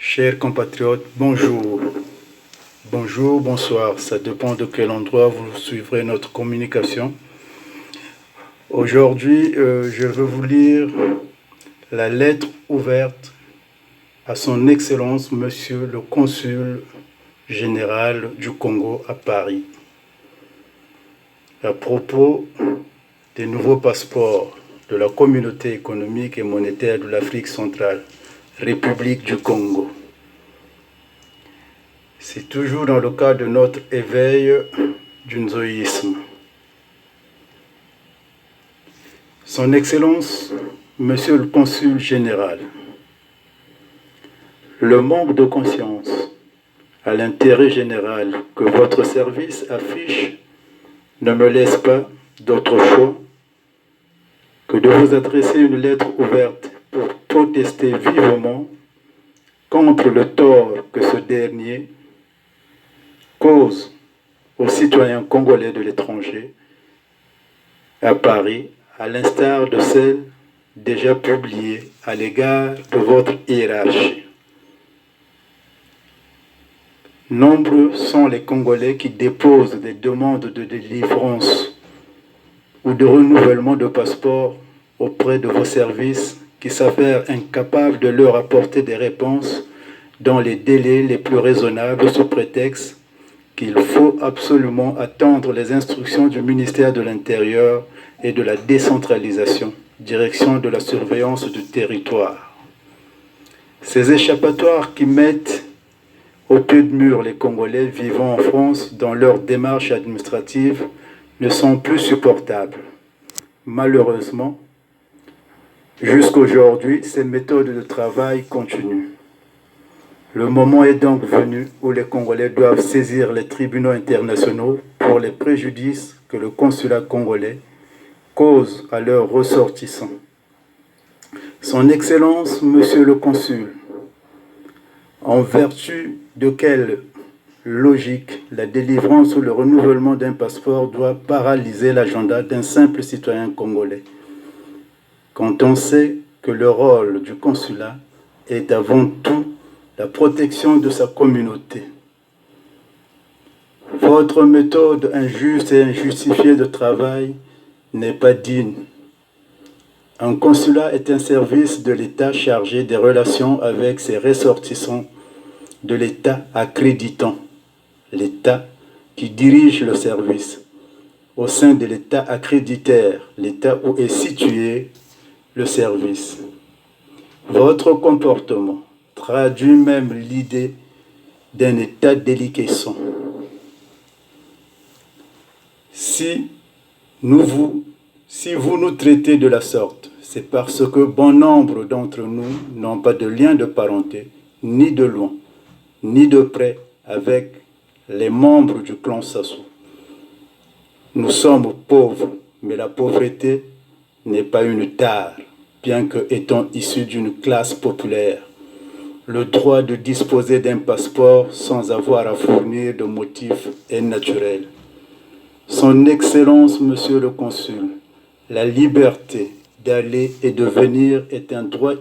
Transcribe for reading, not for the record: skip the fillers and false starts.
Chers compatriotes, bonjour. Bonjour, bonsoir. Ça dépend de quel endroit vous suivrez notre communication. Aujourd'hui, je veux vous lire la lettre ouverte à son Excellence, Monsieur le Consul général du Congo à Paris, à propos des nouveaux passeports de la Communauté économique et monétaire de l'Afrique centrale, République du Congo. C'est toujours dans le cadre de notre éveil du nzoïsme. Son Excellence, Monsieur le Consul général, le manque de conscience à l'intérêt général que votre service affiche ne me laisse pas d'autre choix que de vous adresser une lettre ouverte pour protester vivement contre le tort que ce dernier cause aux citoyens congolais de l'étranger à Paris, à l'instar de celle déjà publiée à l'égard de votre hiérarchie. Nombreux sont les Congolais qui déposent des demandes de délivrance ou de renouvellement de passeport auprès de vos services qui s'avèrent incapables de leur apporter des réponses dans les délais les plus raisonnables sous prétexte qu'il faut absolument attendre les instructions du ministère de l'Intérieur et de la décentralisation, direction de la surveillance du territoire. Ces échappatoires qui mettent au pied de mur les Congolais vivant en France dans leur démarche administrative ne sont plus supportables. Malheureusement, jusqu'aujourd'hui, ces méthodes de travail continuent. Le moment est donc venu où les Congolais doivent saisir les tribunaux internationaux pour les préjudices que le consulat congolais cause à leurs ressortissants. Son Excellence, Monsieur le Consul, en vertu de quelle logique la délivrance ou le renouvellement d'un passeport doit paralyser l'agenda d'un simple citoyen congolais, quand on sait que le rôle du consulat est avant tout la protection de sa communauté. Votre méthode injuste et injustifiée de travail n'est pas digne. Un consulat est un service de l'État chargé des relations avec ses ressortissants de l'État accréditant, l'État qui dirige le service, au sein de l'État accréditaire, l'État où est situé le service. Votre comportement traduit même l'idée d'un État déliquescent. Si vous nous traitez de la sorte, c'est parce que bon nombre d'entre nous n'ont pas de lien de parenté, ni de loin, ni de près, avec les membres du clan Sassou. Nous sommes pauvres, mais la pauvreté n'est pas une tare, bien que étant issus d'une classe populaire. Le droit de disposer d'un passeport sans avoir à fournir de motifs est naturel. Son Excellence, Monsieur le Consul, la liberté d'aller et de venir est un droit